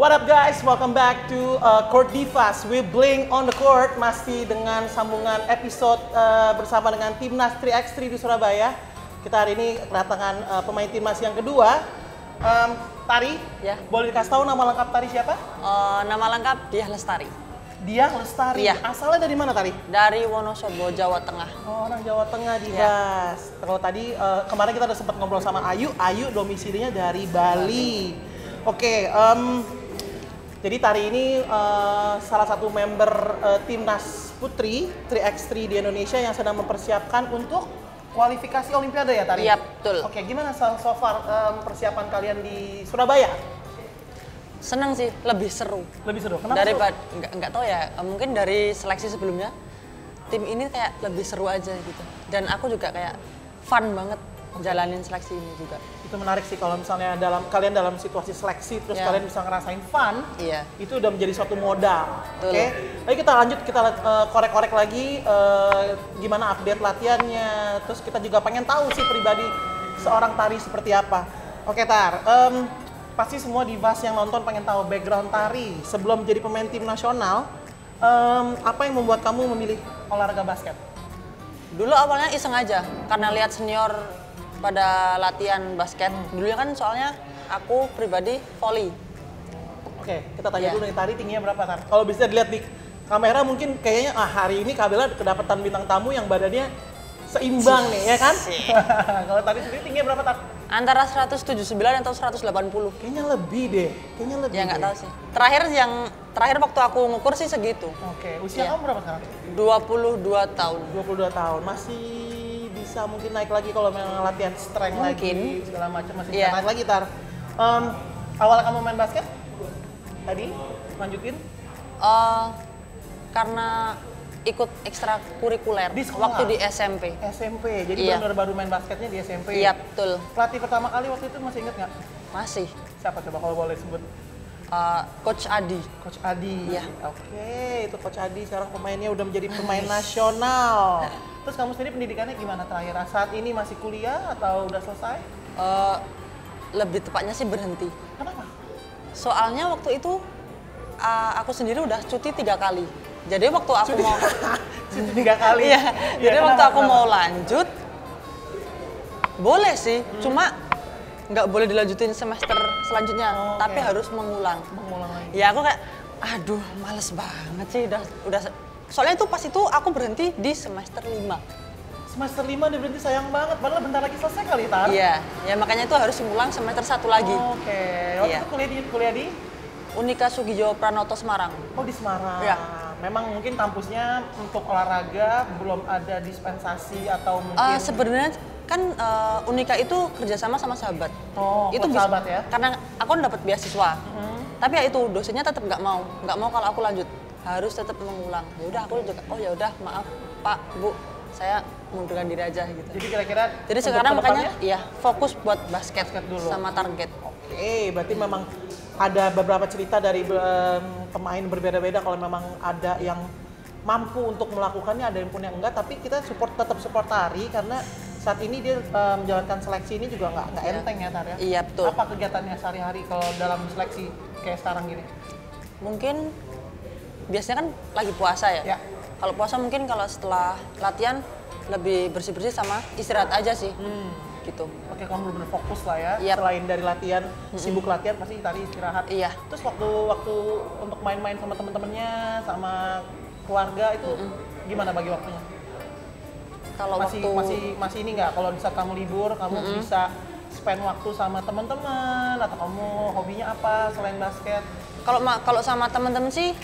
What up guys, welcome back to Court Divas. We bling on the court, masih dengan sambungan episode bersama dengan Timnas 3x3 di Surabaya. Kita hari ini kedatangan pemain Timnas yang kedua. Tari, ya. Boleh dikasih tahu nama lengkap Tari siapa? Nama lengkap Diah Lestari. Diah Lestari. Iya. Asalnya dari mana Tari? Dari Wonosobo, Jawa Tengah. Oh, orang Jawa Tengah, Divas. Kalau tadi kemarin kita udah sempat ngobrol sama Ayu. Ayu domisilinya dari Bali. Oke, jadi Tari ini salah satu member Timnas Putri 3x3 di Indonesia yang sedang mempersiapkan untuk kualifikasi Olimpiade ya Tari? Iya, betul. Oke, gimana so far persiapan kalian di Surabaya? Seneng sih, lebih seru. Lebih seru? Kenapa Daripada, nggak tahu ya, mungkin dari seleksi sebelumnya, tim ini kayak lebih seru aja gitu. Dan aku juga kayak fun banget jalanin seleksi ini juga. Itu menarik sih kalau misalnya kalian dalam situasi seleksi terus Ya. kalian bisa ngerasain fun. Iya. Itu udah menjadi suatu modal. Betul. Oke. Ayo kita lanjut, kita korek-korek lagi gimana update latihannya. Terus kita juga pengen tahu sih pribadi seorang Tari seperti apa. Oke Tar, pasti semua divas yang nonton pengen tahu background Tari sebelum jadi pemain tim nasional. Apa yang membuat kamu memilih olahraga basket? Dulu awalnya iseng aja, karena lihat senior pada latihan basket. Dulunya kan soalnya aku pribadi volley. Oke, kita tanya Iya. dulu nih, Tari tingginya berapa Tar? Kalau bisa dilihat di kamera mungkin kayaknya hari ini Kak Bella kedapatan bintang tamu yang badannya seimbang nih, ya kan? Kalau Tari sendiri tingginya berapa Tar? Antara 179 atau 180. Kayaknya lebih deh, kayaknya lebih. Ya nggak deh. tahu sih. Terakhir waktu aku ngukur sih segitu. Oke, usia Iya. kamu berapa sekarang? 22 tahun. 22 tahun. Masih bisa mungkin naik lagi kalau memang latihan strength Mungkin. lagi, segala macam masih Iya. bisa naik lagi Tar. Awal kamu main basket? Tadi lanjutin? Karena ikut ekstrakurikuler Di sekolah? waktu di SMP. SMP, jadi Iya. benar-benar baru main basketnya di SMP. Iya, betul. Pelatih pertama kali waktu itu masih inget nggak? Masih. Siapa coba kalau boleh sebut? Coach Adi. Coach Adi. Iya. Oke, itu Coach Adi sekarang pemainnya udah menjadi pemain nasional. Terus kamu sendiri pendidikannya gimana terakhir? Saat ini masih kuliah atau udah selesai? Lebih tepatnya sih berhenti. Kenapa? Soalnya waktu itu aku sendiri udah cuti 3 kali. Jadi waktu aku mau Cuti 3 kali. Iya. Jadi kenapa, waktu aku kenapa? mau lanjut boleh sih, cuma nggak boleh dilanjutin semester selanjutnya, Oh, tapi oke. harus mengulang. Mengulang lagi. Ya aku kayak, aduh males banget sih, udah soalnya itu pas itu aku berhenti di semester 5. Semester 5 dia berhenti, sayang banget. Padahal bentar lagi selesai kali, Tar. Iya, ya makanya itu harus mengulang semester 1 lagi. Oke. Waktu Iya. itu kuliah di? Unika Sugijo Pranoto Semarang. Oh, di Semarang. Iya. Memang mungkin kampusnya untuk olahraga belum ada dispensasi atau mungkin... Sebenarnya kan Unika itu kerjasama sama Sahabat. Oh, itu buat Sahabat ya? Karena aku dapat beasiswa. Tapi ya itu dosennya tetap nggak mau kalau aku lanjut, harus tetap mengulang. Ya udah aku juga, oh ya udah maaf Pak Bu, saya mundurkan diri aja gitu. Jadi kira-kira Jadi untuk sekarang kedepannya? makanya ya fokus buat basket dulu. sama target. Oke, berarti memang ada beberapa cerita dari pemain berbeda-beda. Kalau memang ada yang mampu untuk melakukannya, ada yang pun yang enggak. Tapi kita tetap support Tari karena saat ini dia menjalankan seleksi ini juga nggak enteng ya Tar ya? Iya, betul. Apa kegiatannya sehari-hari kalau dalam seleksi kayak sekarang gini? Mungkin biasanya kan lagi puasa ya. Ya. Kalau puasa mungkin kalau setelah latihan lebih bersih-bersih sama istirahat aja sih. Gitu. Oke, kamu benar-benar fokus lah ya. Yap. Selain dari latihan, sibuk latihan pasti Tari istirahat. Iya. Terus waktu untuk main-main sama teman-temannya, sama keluarga itu gimana bagi waktunya? Kalau Masih ini nggak? Kalau bisa kamu libur, kamu bisa spend waktu sama teman-teman atau kamu hobinya apa selain basket? kalau sama temen-temen sih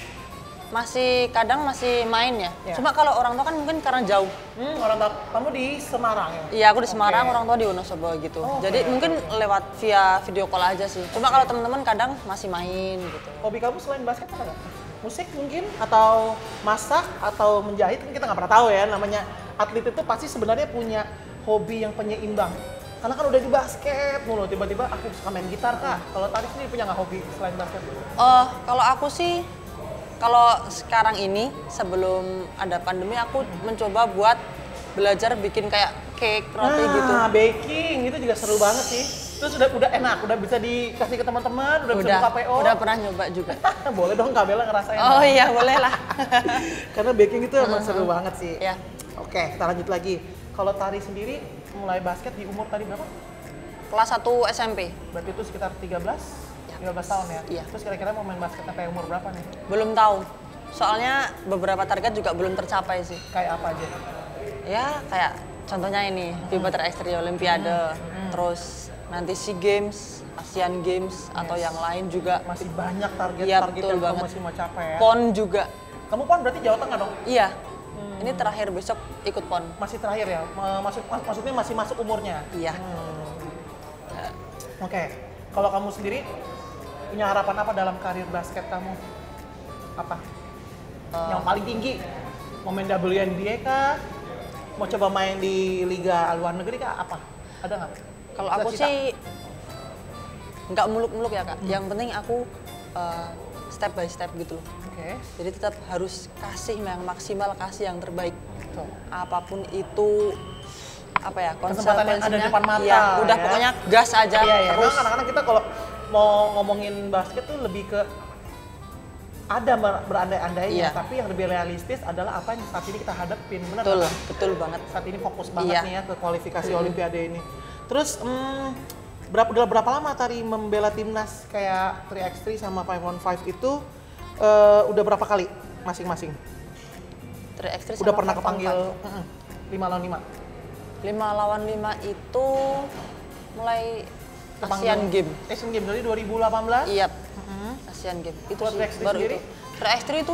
kadang masih main ya. Ya. Cuma kalau orang tua kan mungkin karena jauh. Orang tua kamu di Semarang ya? Iya, aku di Semarang, Oke. orang tua di Wonosobo gitu. Oh, Jadi oke, mungkin lewat via video call aja sih. Cuma kalau teman-teman kadang masih main gitu. Hobi kamu selain basket apa nggak? Musik mungkin atau masak atau menjahit, kan kita nggak pernah tahu ya. Namanya atlet itu pasti sebenarnya punya hobi yang penyeimbang. Karena kan udah di basket mulu, tiba-tiba aku suka main gitar Kak. Kalau Tari sendiri punya nggak hobi selain basket? Kalau aku sih, kalau sekarang ini sebelum ada pandemi aku mencoba buat belajar bikin kayak cake, roti gitu. Baking itu juga seru banget sih. Terus udah enak, udah bisa dikasih ke teman-teman, udah bisa buka PO. Udah pernah nyoba juga. Boleh dong Kak Bella ngerasain. Oh iya, boleh lah. Karena baking itu emang seru banget sih. Ya. Oke, kita lanjut lagi. Kalau tari sendiri mulai basket di umur tadi berapa? Kelas 1 SMP. Berarti itu sekitar 13 tahun ya? Iya. Terus kira-kira mau main basket sampai umur berapa nih? Belum tahu. Soalnya beberapa target juga belum tercapai sih. Kayak apa aja? Ya kayak contohnya ini, FIBA Tri-X3 Olimpiade, terus nanti SEA Games, Asian Games, atau yang lain juga. Masih banyak target Iya, yang betul kamu banget. masih mau capai ya? PON juga. Kamu PON berarti Jawa Tengah dong? Iya. Ini terakhir besok ikut PON. Masih terakhir ya? Maksudnya masih masuk umurnya? Iya. Oke. Kalau kamu sendiri punya harapan apa dalam karir basket kamu? Apa? Yang paling tinggi? Mau main WNBA kah? Mau coba main di liga luar negeri kah? Apa? Ada nggak? Kalau aku Cita-cita? sih nggak muluk-muluk ya Kak. Yang penting aku step by step gitu loh. Oke. Jadi tetap harus kasih yang maksimal, kasih yang terbaik. Betul. Apapun itu apa ya, Kesempatan yang ada di depan mata, ya, udah ya. pokoknya gas aja Iya, iya. terus. Memang kadang-kadang kita kalau mau ngomongin basket tuh lebih ke ada berandai-andainya, Iya. tapi yang lebih realistis adalah apa yang saat ini kita hadapin. Benar Betul, nggak? betul banget. Saat ini fokus banget Iya. nih ya ke kualifikasi Olimpiade ini. Terus udah berapa lama tadi membela timnas kayak 3x3 sama 5on5 itu udah berapa kali masing-masing? 3x3 Udah sama pernah 5on5. kepanggil 5 lawan 5? 5 lawan 5 itu mulai Kepanggil Asian Games. Asian Games dari 2018? Iya. Asian Games. Itu Buat sih 3x3 baru sendiri? itu. 3x3 itu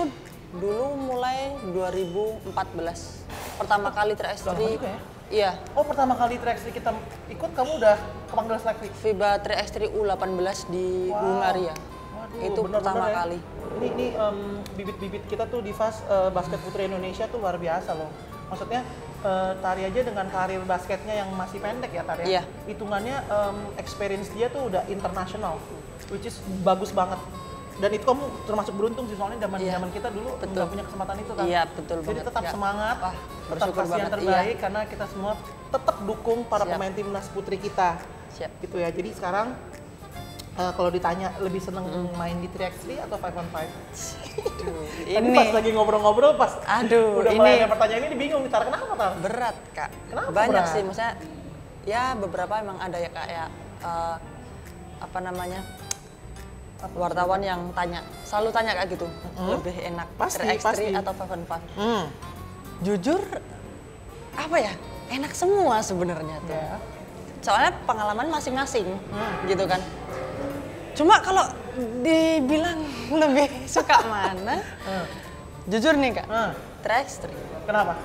dulu mulai 2014. Pertama kali 3x3. Lama juga ya? Iya. Oh, pertama kali 3x3 kita ikut kamu udah kepanggil seleksi? FIBA 3x3 U18 di Wow. Hungaria. Waduh, Itu bener-bener pertama ya. kali. Ini bibit-bibit kita tuh di FAS basket putri Indonesia tuh luar biasa loh. Maksudnya Tari aja dengan karir basketnya yang masih pendek ya Tari. Iya. Hitungannya experience dia tuh udah internasional, which is bagus banget. Dan itu kamu termasuk beruntung sih soalnya zaman Iya. kita dulu Betul. nggak punya kesempatan itu kan. Iya, betul Jadi banget. tetap Ya. semangat, Wah, tetap bersyukur kasih yang banget, terbaik iya. karena kita semua tetap dukung para Siap. pemain timnas putri kita. Siap. Gitu ya. Jadi sekarang kalau ditanya lebih seneng main di 3x3 atau 5on5? Tadi Ini pas lagi ngobrol-ngobrol pas Aduh, udah mulai ini- ada pertanyaan ini bingung Tar, kenapa Tar? berat Kak. Kenapa Banyak berat? sih, maksudnya ya beberapa emang ada ya Kak ya apa namanya, wartawan yang selalu tanya Kak gitu, lebih enak Pasti, 3x3 pasti. atau 5on5. Hmm. Jujur apa ya, enak semua sebenarnya tuh. Ya. Soalnya pengalaman masing-masing gitu kan. Cuma kalau dibilang lebih suka mana, jujur nih Kak, 3x3 Kenapa?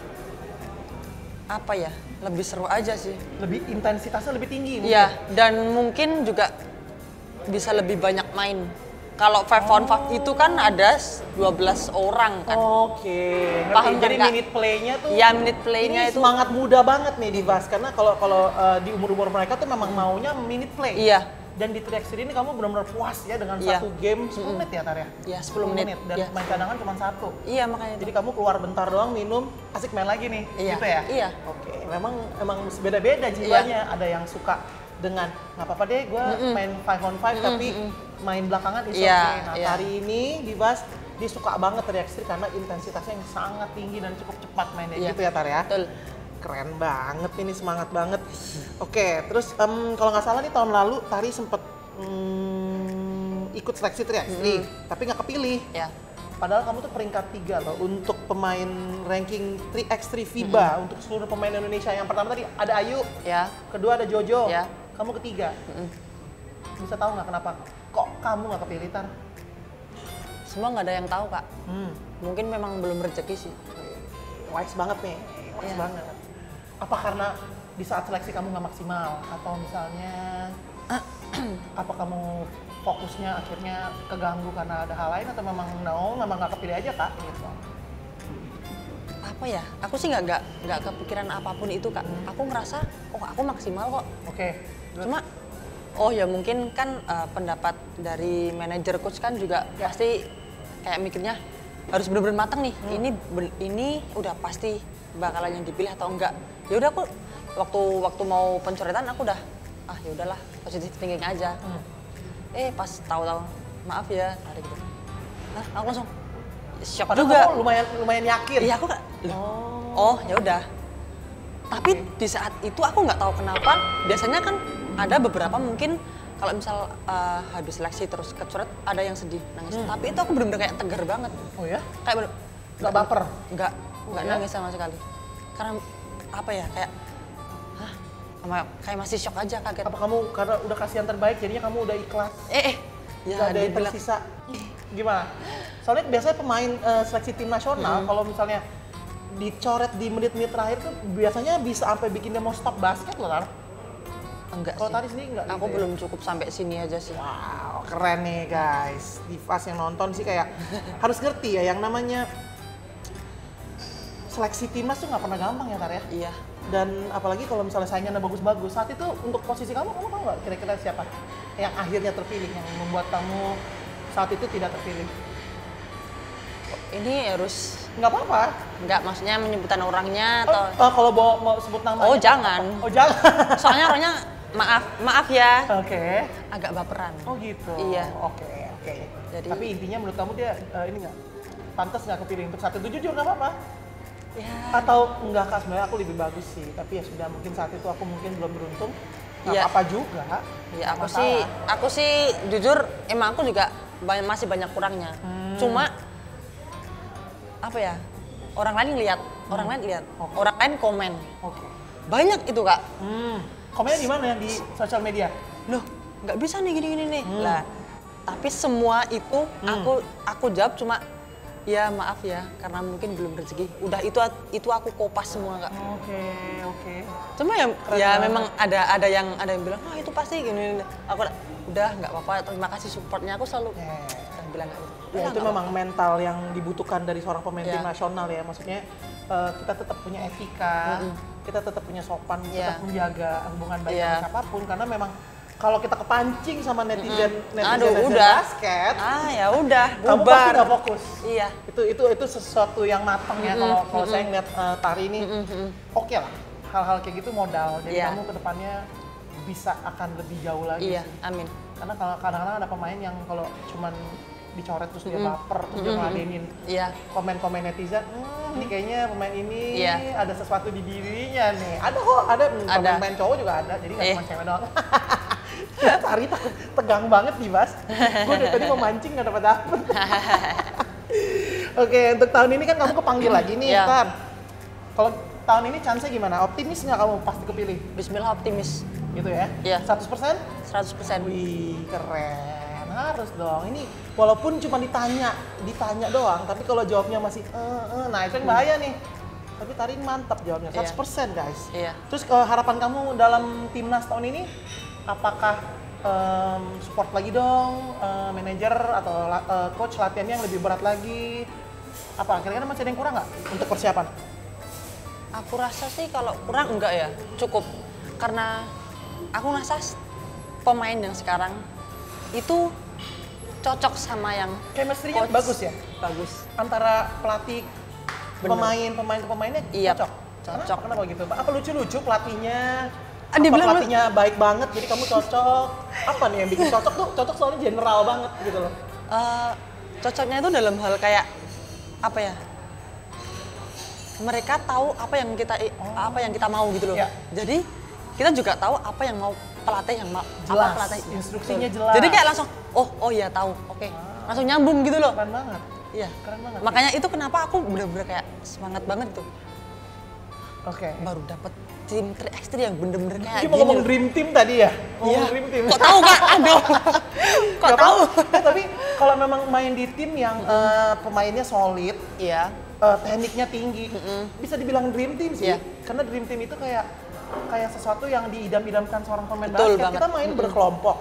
apa ya, lebih seru aja sih. Lebih intensitasnya lebih tinggi mungkin? Iya, dan mungkin juga bisa lebih banyak main. Kalau 5on5 itu kan ada 12 orang kan. Oke, ngerti. Paham kan, Jadi Kak? minute play-nya tuh Iya, minute play-nya ini itu. semangat muda banget nih di VAS karena kalau di umur-umur mereka tuh memang maunya minute play. Iya. Dan di 3x3 ini kamu benar-benar puas ya dengan Iya. satu game 10 menit ya Tar ya? Iya, 10 menit. Dan Iya. main cadangan cuma satu. Iya, makanya itu. Jadi kamu keluar bentar doang minum, asik main lagi nih, Iya, gitu ya? iya. Oke, memang beda-beda jiwanya. Ada yang suka dengan nggak apa-apa deh, gue main 5on5 tapi main belakangan is Iya, okay. Nah, iya. hari ini di VAS dia suka banget 3x3 karena intensitasnya yang sangat tinggi dan cukup cepat mainnya, Iya. gitu ya Tar ya? Betul. Keren banget ini, semangat banget. Oke, terus kalau nggak salah nih tahun lalu Tari sempet ikut seleksi 3x3, tapi nggak kepilih. Ya. Padahal kamu tuh peringkat 3 loh untuk pemain ranking 3x3 FIBA untuk seluruh pemain Indonesia. Yang pertama tadi ada Ayu, Ya. kedua ada Jojo, Ya. kamu ketiga. Bisa tahu nggak kenapa kok kamu nggak kepilih Tar? Semua nggak ada yang tahu Kak. Hmm. Mungkin memang belum rezeki sih. Wise banget nih, wise Iya. banget. Apa karena di saat seleksi kamu nggak maksimal atau misalnya apa kamu fokusnya akhirnya keganggu karena ada hal lain atau memang memang nggak kepilih aja Kak gitu? Apa ya? Aku sih nggak kepikiran apapun itu Kak. Aku ngerasa, oh aku maksimal kok. Oke. Cuma oh ya mungkin kan pendapat dari manajer coach kan juga Ya. pasti kayak mikirnya harus bener-bener matang nih. Ini udah pasti bakalan yang dipilih atau enggak. Ya udah aku waktu mau pencoretan aku udah ya udahlah positif thinking aja. Pas tahu-tahu maaf ya Tari gitu. Nah, aku langsung shock Padahal juga. kamu lumayan yakin. Iya aku kayak, oh ya udah. Tapi di saat itu aku nggak tahu kenapa. Biasanya kan ada beberapa mungkin kalau misal habis seleksi terus kecoret ada yang sedih nangis. Tapi itu aku bener-bener kayak tegar banget. Oh ya? Kayak bener, Nggak baper? Nggak ya? nangis sama sekali. Karena apa ya kayak, kayak masih shock aja kaget. Apa kamu karena udah kasih yang terbaik jadinya kamu udah ikhlas? Ya Nggak ada yang dibilang, tersisa. Gimana? Soalnya biasanya pemain seleksi tim nasional kalau misalnya dicoret di menit-menit terakhir tuh biasanya bisa sampai bikin dia mau stop basket loh, Tar. enggak Kalau sih. Tari sendiri enggak Aku gitu ya? belum cukup sampai sini aja sih. Wow, keren nih guys. Divas yang nonton sih kayak harus ngerti ya yang namanya seleksi timnas tuh nggak pernah gampang ya, Tar ya? Iya. Dan apalagi kalau misalnya saingannya bagus-bagus. Saat itu untuk posisi kamu tahu nggak kira-kira siapa yang akhirnya terpilih, yang membuat kamu saat itu tidak terpilih? Ini harus Nggak apa-apa. nggak maksudnya menyebutan orangnya atau Kalau mau sebut nama? Oh, jangan. Oh jangan. soalnya orangnya maaf ya. Oke. Agak baperan. Oh gitu. Iya. Oke. Jadi- Tapi intinya menurut kamu dia ini nggak pantas nggak kepilih untuk saat itu, jujur nggak apa-apa? Ya. Atau enggak, Kak, sebenarnya aku lebih bagus sih, tapi ya sudah mungkin saat itu aku mungkin belum beruntung. Nggak Iya. apa juga. Ya nggak aku sih jujur emang aku juga masih banyak kurangnya. Cuma apa ya? Orang lain lihat, orang lain komen. Oke. Banyak itu Kak. Komennya di mana, yang di sosial media? Loh, nggak bisa nih gini-gini nih. Lah, tapi semua itu aku jawab cuma ya maaf ya karena mungkin belum rezeki. Udah itu aku kopas semua Kak. Oke. Cuma ya banget. memang ada yang bilang wah itu pasti gini. Aku udah nggak apa-apa, terima kasih supportnya. Aku selalu bilang nggak apa-apa. Ya, itu memang mental yang dibutuhkan dari seorang pemain tim Iya. nasional ya. Maksudnya kita tetap punya etika, kita tetap punya sopan, Iya. tetap menjaga hubungan baik Iya. dengan siapapun. Karena memang kalau kita kepancing sama netizen Aduh, udah. basket, Ya udah, kamu pasti bubar. nggak fokus. Iya. Itu sesuatu yang matang ya. Kalau saya ngeliat Tari ini, oke lah. Hal-hal kayak gitu modal. Jadi Iya. kamu kedepannya bisa akan lebih jauh lagi. Iya, sih. amin. Karena kalau kadang-kadang ada pemain yang kalau cuman dicoret terus dia baper, terus dia ngeladenin Iya. komen-komen netizen, ini kayaknya pemain ini Iya. ada sesuatu di dirinya nih. Ada kok, ada pemain cowok juga ada, jadi nggak cuma cewek doang. Tari tegang banget nih, Mas. Gue dari tadi mau mancing nggak dapet. Oke, untuk tahun ini kan kamu kepanggil lagi nih, Iya. Tar. Kalau tahun ini chance-nya gimana? Optimis nggak kamu pasti kepilih? Bismillah optimis. Gitu ya? Iya. 100%? 100%. Wih, keren. Harus dong. Ini walaupun cuma ditanya doang, tapi kalau jawabnya masih nah itu yang bahaya nih. Tapi Tari mantap jawabnya, 100% guys. Iya. Terus harapan kamu dalam timnas tahun ini, apakah support lagi dong, manajer atau coach latihannya yang lebih berat lagi? Apa kira-kira masih ada yang kurang nggak untuk persiapan? Aku rasa sih kalau kurang enggak ya, cukup. Karena aku rasa pemain yang sekarang itu cocok sama yang Chemistry-nya coach. bagus ya? Bagus. Antara pelatih, Bener. pemain ke pemainnya Iya, cocok? cocok. Kenapa gitu? Apa lucu-lucu pelatihnya? Apa Dibilang pelatihnya baik banget, jadi kamu cocok? Apa nih yang bikin cocok tuh? Cocok soalnya general banget gitu loh. Cocoknya itu dalam hal kayak apa ya? Mereka tahu apa yang kita mau gitu loh. Iya. Jadi kita juga tahu apa yang mau pelatih yang mau Jelas, apa pelatih. instruksinya Betul. jelas. Jadi kayak langsung oh ya tahu. Oke. Langsung nyambung gitu loh. Keren banget. Iya. Keren banget. Makanya itu kenapa aku bener-bener kayak semangat banget tuh. Oke. Baru dapet tim 3x3 yang bener-bener kayak Ini mau ngomong dream team tadi ya? Ngomong Iya. dream team. Kok tahu Kak? Aduh. Kok Gak tahu? apa-apa. Tapi kalau memang main di tim yang pemainnya solid, Iya. tekniknya tinggi, bisa dibilang dream team sih. Iya. Karena dream team itu kayak sesuatu yang diidam-idamkan seorang pemain Betul basket. banget. Kita main berkelompok,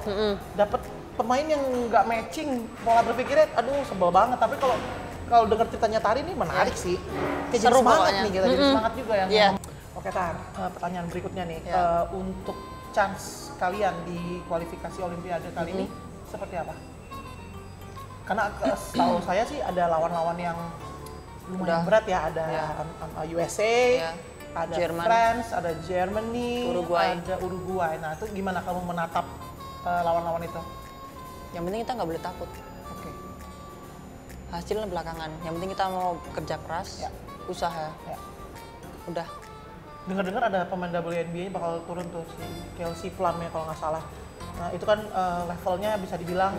dapat pemain yang nggak matching pola berpikirnya, aduh sebel banget. Tapi kalau dengar ceritanya Tari ini menarik sih. Kayak jadi Seru semangat pokoknya. nih kita, jadi semangat juga ya. Iya. Oke Tar, pertanyaan berikutnya nih, Iya. untuk chance kalian di kualifikasi Olimpiade kali ini seperti apa? Karena setahu saya sih ada lawan-lawan yang lumayan Udah. berat ya, ada Iya. USA, Iya. ada Jerman. France, ada Germany, Uruguay. ada Uruguay. Nah itu gimana kamu menatap lawan-lawan itu? Yang penting kita nggak boleh takut. Oke. Hasilnya belakangan. Yang penting kita mau kerja keras, Ya. usaha. Ya. Udah. Dengar-dengar ada pemain WNBA bakal turun tuh si Kelsey Plum ya kalau nggak salah. Nah itu kan levelnya bisa dibilang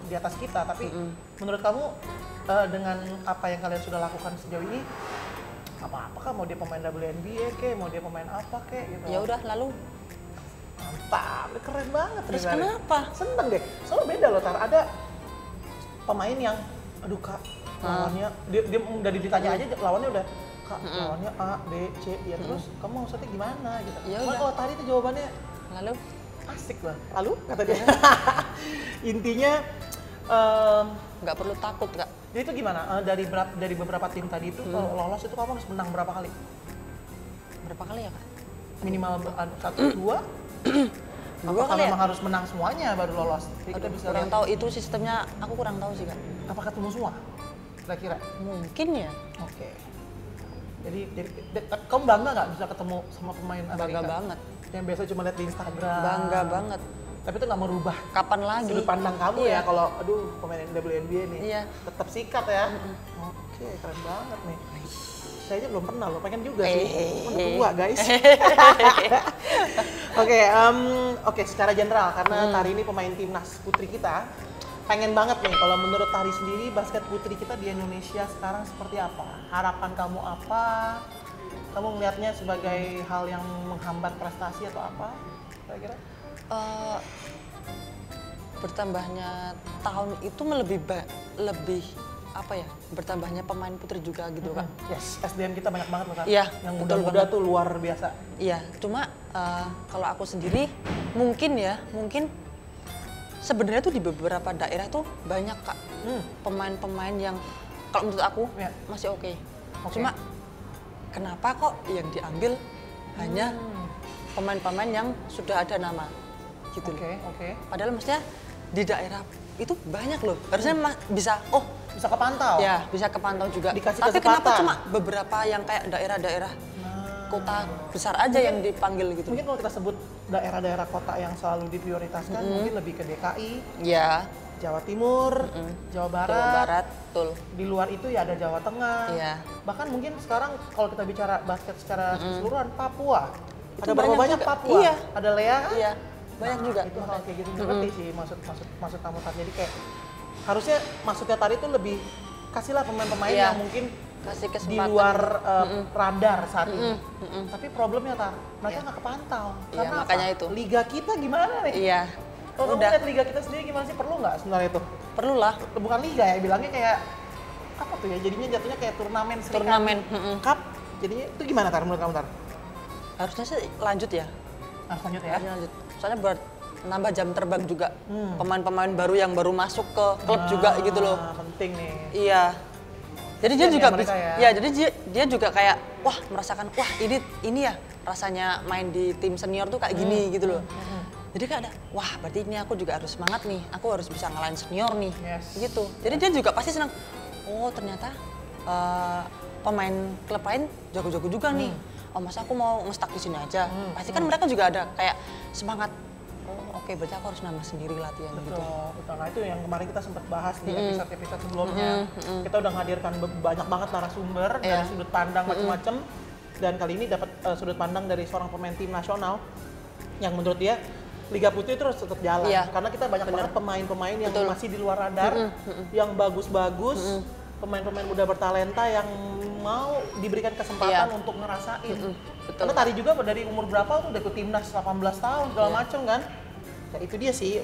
di atas kita. Tapi menurut kamu dengan apa yang kalian sudah lakukan sejauh ini, apakah mau dia pemain WNBA kek, mau dia pemain apa kek gitu? Ya udah lalu. Mantap, keren banget. Terus nih, Tari. kenapa? Seneng deh. Soalnya beda loh, Tar. Ada pemain yang, aduh kak, lawannya, dia udah ditanya aja, lawannya udah, kak, lawannya A, B, C, ya terus kamu maksudnya gimana gitu. Ya Cuman udah. kalau Tari itu jawabannya Lalu asik lah. Lalu kata dia. Intinya, nggak perlu takut kak. jadi itu gimana? Dari beberapa tim tadi itu kalau lolos itu kamu harus menang berapa kali? Berapa kali ya kak? Minimal 1, 2? Dua Apakah kali ya? memang harus menang semuanya baru lolos? Jadi kita Aduh, bisa kurang lihat. tahu itu sistemnya. Aku kurang tahu sih kak. Apa ketemu semua? Kira-kira? Mungkin ya. Oke. Jadi kamu bangga nggak bisa ketemu sama pemain Amerika? Bangga banget. Yang biasa cuma lihat di Instagram. Bangga banget. Tapi itu nggak merubah Kapan lagi? sudut pandang kamu Iya. ya kalau aduh pemain WNBA nih. Iya. Tetap sikat ya. Oke, keren banget nih. Saya aja belum pernah loh, pengen juga sih. Mana tua guys. Oke, secara general karena Tari ini pemain timnas putri kita, pengen banget nih kalau menurut Tari sendiri basket putri kita di Indonesia sekarang seperti apa? Harapan kamu apa? Kamu melihatnya sebagai hal yang menghambat prestasi atau apa? Kira-kira? Bertambahnya tahun itu lebih apa ya, bertambahnya pemain putri juga gitu kak. Yes, SDM kita banyak banget loh kan. Iya, Yang betul muda-muda banget. tuh luar biasa. Iya, cuma kalau aku sendiri mungkin sebenarnya tuh di beberapa daerah tuh banyak kak pemain-pemain yang kalau menurut aku Iya. masih oke. Oke. Cuma kenapa kok yang diambil hanya pemain-pemain yang sudah ada nama gitu loh. Oke. Padahal mestinya di daerah itu banyak loh. Harusnya bisa Bisa kepantau. ya bisa kepantau juga. Dikasih Tapi kenapa kesempatan. cuma beberapa yang kayak daerah-daerah kota besar aja yang dipanggil gitu? Mungkin kalau kita sebut daerah-daerah kota yang selalu diprioritaskan, mungkin lebih ke DKI, Ya, Jawa Timur, Jawa Barat. Jawa Barat, betul. Di luar itu ya ada Jawa Tengah. Iya. Bahkan mungkin sekarang kalau kita bicara basket secara keseluruhan, Papua. Itu Ada berapa banyak banyak juga. Papua? Iya. Ada Lea kan? Iya, banyak juga. Itu hal kayak gitu ngerti sih maksud kamu tadi. Jadi kayak harusnya maksudnya tadi itu lebih kasihlah pemain-pemain Iya. yang mungkin Kasih di kesempatan. luar radar saat ini. Tapi problemnya mereka nggak kepantau. Iya, Karena makanya apa? itu. Liga kita gimana nih? Iya. Kalau kamu Udah, lihat liga kita sendiri gimana sih? Perlu nggak sebenarnya itu? perlulah Bukan liga ya, bilangnya kayak apa tuh ya? Jadinya jatuhnya kayak turnamen Sri turnamen. Cup. Jadinya itu gimana Tar menurut kamu Tar? Harusnya sih lanjut ya. Lanjut ya. Harusnya lanjut. Soalnya buat nambah jam terbang juga. Pemain-pemain baru yang baru masuk ke klub juga gitu loh. Penting nih. Iya. Jadi dia Kasian juga ya mereka bisa, ya. jadi dia juga kayak wah merasakan wah ini ya rasanya main di tim senior tuh kayak gini gitu loh. Jadi kayak ada wah berarti ini aku juga harus semangat nih, aku harus bisa ngalahin senior nih, Yes. gitu. Jadi dia juga pasti senang. Oh ternyata pemain klub lain jago-jago juga nih. Oh masa aku mau ngestak di sini aja. Pasti kan mereka juga ada kayak semangat. Oh oke berarti aku harus nambah sendiri latihan gitu. Betul. Nah itu yang kemarin kita sempat bahas di episode-episode sebelumnya. Kita udah menghadirkan banyak banget narasumber dari Iya. sudut pandang macam-macam. Dan kali ini dapat sudut pandang dari seorang pemain tim nasional yang menurut dia Liga Putri itu harus tetap jalan. Iya. Karena kita banyak banget pemain-pemain yang Betul. masih di luar radar, yang bagus-bagus, pemain-pemain muda bertalenta yang mau diberikan kesempatan Iya. untuk ngerasain. Betul. Karena tadi juga dari umur berapa tuh udah ikut timnas 18 tahun segala macem kan. Ya itu dia sih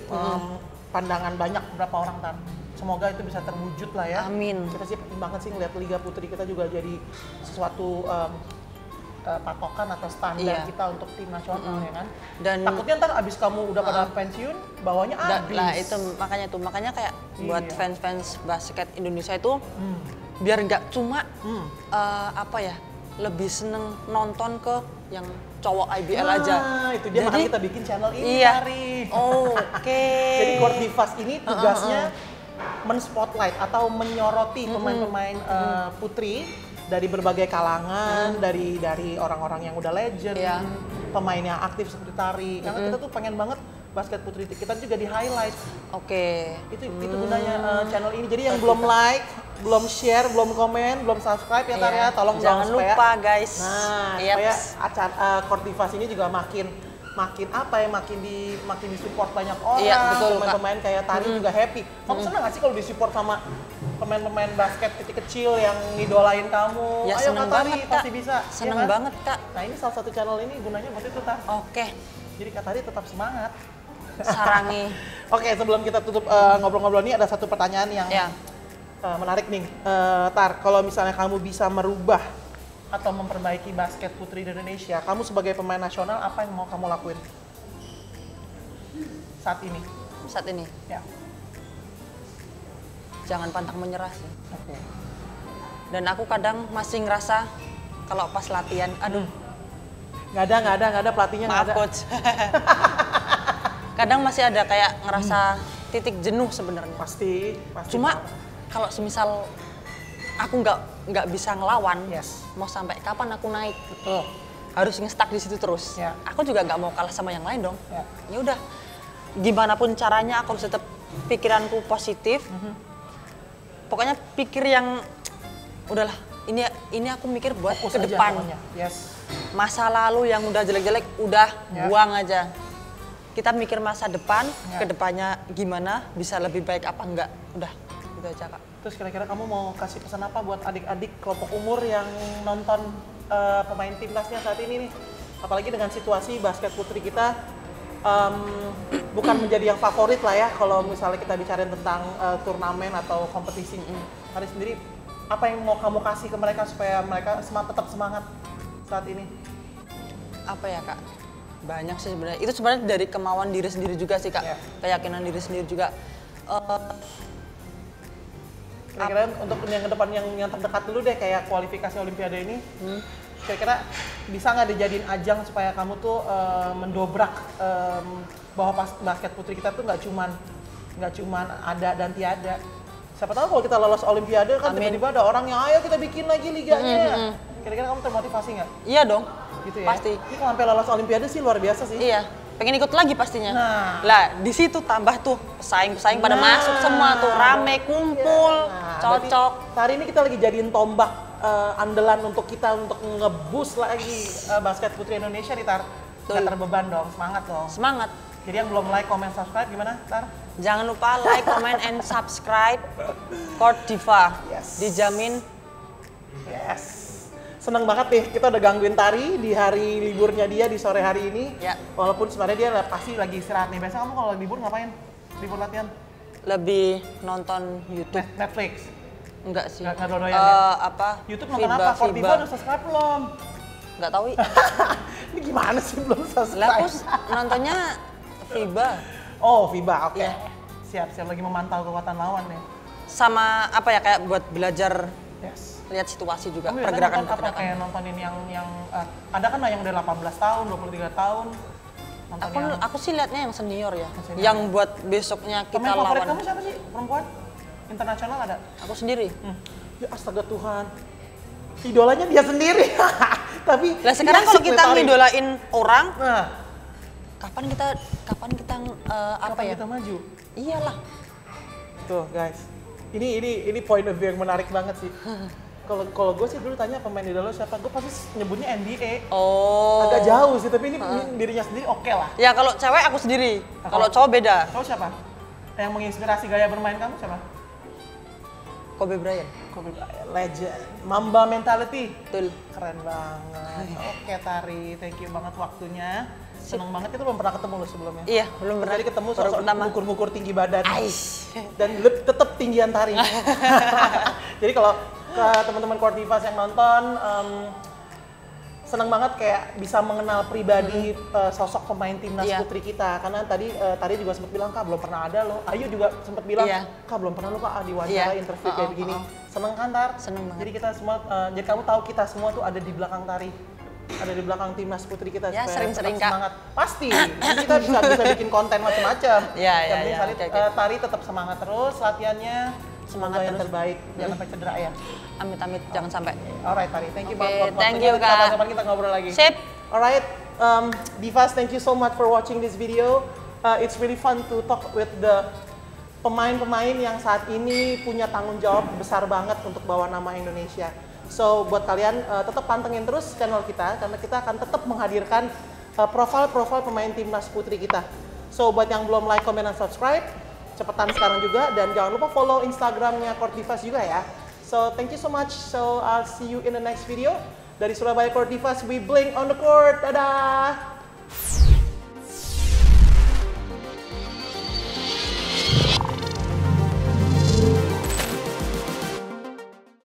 pandangan banyak beberapa orang Tan. Semoga itu bisa terwujud lah ya. Amin. Kita sih penting banget sih ngeliat Liga Putri kita juga jadi sesuatu patokan atau standar Iya. kita untuk tim nasional ya kan. Dan Takutnya ntar abis kamu udah pada pensiun, bawahnya habis. Nah itu makanya kayak buat Iya. fans-fans basket Indonesia itu biar nggak cuma apa ya lebih seneng nonton ke yang cowok IBL aja. Nah, itu dia makanya kita bikin channel ini, Iya. Tari. Oke. Jadi Court Divas ini tugasnya men-spotlight atau menyoroti pemain-pemain putri dari berbagai kalangan, dari orang-orang yang udah legend, Iya. pemain yang aktif seperti Tari. Karena kita tuh pengen banget basket putri kita juga di highlight. Oke. Itu gunanya channel ini. Jadi yang belum like, belum share, belum komen, belum subscribe ya Tar ya, tolong jangan dong, lupa guys. Nah, supaya acara Kortivas ini juga makin disupport banyak orang. Iya, betul, pemain-pemain kayak Tari juga happy. Kamu senang gak sih kalau disupport sama pemain-pemain basket kecil yang ngidolain kamu? Ya, Ayo seneng Kak Tari, banget, Kak. pasti bisa. Seneng ya kan? banget Kak. Nah ini salah satu channel ini gunanya buat itu Tar. Oke. Jadi Kak Tari tetap semangat. Sarangi. Oke, sebelum kita tutup ngobrol-ngobrol ini ada satu pertanyaan yang menarik nih. Tar, kalau misalnya kamu bisa merubah atau memperbaiki basket putri di Indonesia, kamu sebagai pemain nasional apa yang mau kamu lakuin saat ini? Saat ini? Ya. Jangan pantang menyerah sih. Oke. Dan aku kadang masih ngerasa kalau pas latihan, aduh. Nggak ada pelatihnya. Maaf coach. Kadang masih ada kayak ngerasa titik jenuh sebenarnya. Pasti. Cuma kalau semisal aku nggak bisa ngelawan, mau sampai kapan aku naik? Betul. Harus nge-stuck di situ terus. Ya. Aku juga nggak mau kalah sama yang lain dong. Ya. Ya udah, gimana pun caranya aku harus tetap pikiranku positif. Pokoknya pikir yang udahlah. Ini aku mikir buat fokus ke depan. Yes. Masa lalu yang udah jelek-jelek udah buang aja. Kita mikir masa depan, ke depannya gimana, bisa lebih baik apa enggak. Udah, gitu aja Kak. Terus kira-kira kamu mau kasih pesan apa buat adik-adik kelompok umur yang nonton pemain timnasnya saat ini nih? Apalagi dengan situasi basket putri kita bukan menjadi yang favorit lah ya kalau misalnya kita bicarain tentang turnamen atau kompetisi. Hari sendiri, apa yang mau kamu kasih ke mereka supaya mereka tetap semangat saat ini? Apa ya Kak? Banyak sih sebenarnya. Itu sebenarnya dari kemauan diri sendiri juga sih Kak. Keyakinan diri sendiri juga. Kira-kira untuk yang ke depan yang terdekat dulu deh, kayak kualifikasi Olimpiade ini, kira-kira bisa nggak dijadiin ajang supaya kamu tuh mendobrak bahwa basket putri kita tuh nggak cuman ada dan tiada. Siapa tahu kalau kita lolos Olimpiade kan tiba-tiba ada orang yang ayo kita bikin lagi liganya. Kira-kira kamu termotivasi nggak? Iya dong. Gitu ya. Pasti. Ini kalau sampai lolos Olimpiade sih luar biasa sih. Iya. Pengen ikut lagi pastinya. Nah. Lah, di situ tambah tuh pesaing-pesaing pada masuk semua tuh, rame, kumpul, cocok. Hari ini kita lagi jadiin tombak andalan untuk kita untuk nge-boost lagi basket putri Indonesia nih Tar. Gak terbeban dong, semangat dong. Semangat. Jadi yang belum like, comment, subscribe gimana Tar? Jangan lupa like, comment, and subscribe Court Diva. Yes. Dijamin. Yes. Seneng banget nih, kita udah gangguin Tari di hari liburnya dia di sore hari ini. Ya. Walaupun sebenarnya dia pasti lagi istirahat nih. Biasanya kamu kalau libur ngapain? Libur latihan? Lebih nonton YouTube. Netflix? Enggak sih. Nggak doyan ya? Apa? YouTube nonton apa? Kortiva udah subscribe belum? Nggak tahu. Ini gimana sih belum subscribe? Lah aku nontonnya FIBA. Oh, FIBA, oke. Iya. Siap lagi memantau kekuatan lawan nih. Sama apa ya, kayak buat belajar lihat situasi juga, kamu pergerakan. Apa kayak nontonin yang ada kan yang udah 18 tahun, 23 tahun. Aku sih liatnya yang senior ya. Yang buat besoknya kita lawan. lawan. Favorit kamu siapa sih? Perempuan? Internasional ada? Aku sendiri. Ya astaga Tuhan. Idolanya dia sendiri. Tapi lah sekarang kalau kita ngidolain orang, kapan kita apa ya? Kita maju. Iyalah. Tuh guys. Ini point of view yang menarik banget sih. Kalau gue sih dulu tanya pemain idola siapa, gue pasti nyebutnya NBA. Oh. Agak jauh sih, tapi ini dirinya sendiri oke lah. Ya kalau cewek aku sendiri, kalau cowok beda. Cowok siapa? Yang menginspirasi gaya bermain kamu siapa? Kobe Bryant. Kobe Bryant, legend. Mamba mentality. Betul. Keren banget. Oke Tari, thank you banget waktunya. Seneng banget, kita belum pernah ketemu lo sebelumnya. Iya, belum pernah. Jadi ketemu sosok ngukur-ngukur tinggi badan. Dan tetap tinggian Tari. Jadi kalau ke teman-teman Kortivas yang nonton, senang banget kayak bisa mengenal pribadi sosok pemain timnas putri kita. Karena tadi juga sempat bilang, Kak belum pernah ada loh. Ayu juga sempat bilang, Kak belum pernah lo Kak diwawancara interview kayak begini. Seneng kan Tar? Seneng banget. Jadi kita semua, jadi kamu tahu kita semua tuh ada di belakang Tari. Ada di belakang timnas putri kita ya, supaya sering-sering semangat. Pasti, kita bisa bikin konten macam-macam. Tari tetap semangat terus latihannya. Semoga yang terbaik, jangan sampai cedera ya. Amit-amit, jangan sampai. Alright Tari, thank you banget. Thank you Kak. Kapan kita ngobrol lagi. Sip. Alright, Divas, thank you so much for watching this video. it's really fun to talk with the pemain-pemain yang saat ini punya tanggung jawab besar banget untuk bawa nama Indonesia. So buat kalian tetap pantengin terus channel kita karena kita akan tetap menghadirkan profil-profil pemain timnas putri kita. So buat yang belum like, comment, dan subscribe, cepetan sekarang juga dan jangan lupa follow Instagramnya Court Divas juga ya. So thank you so much. So I'll see you in the next video. Dari Surabaya Court Divas, we bling on the court. Dadah.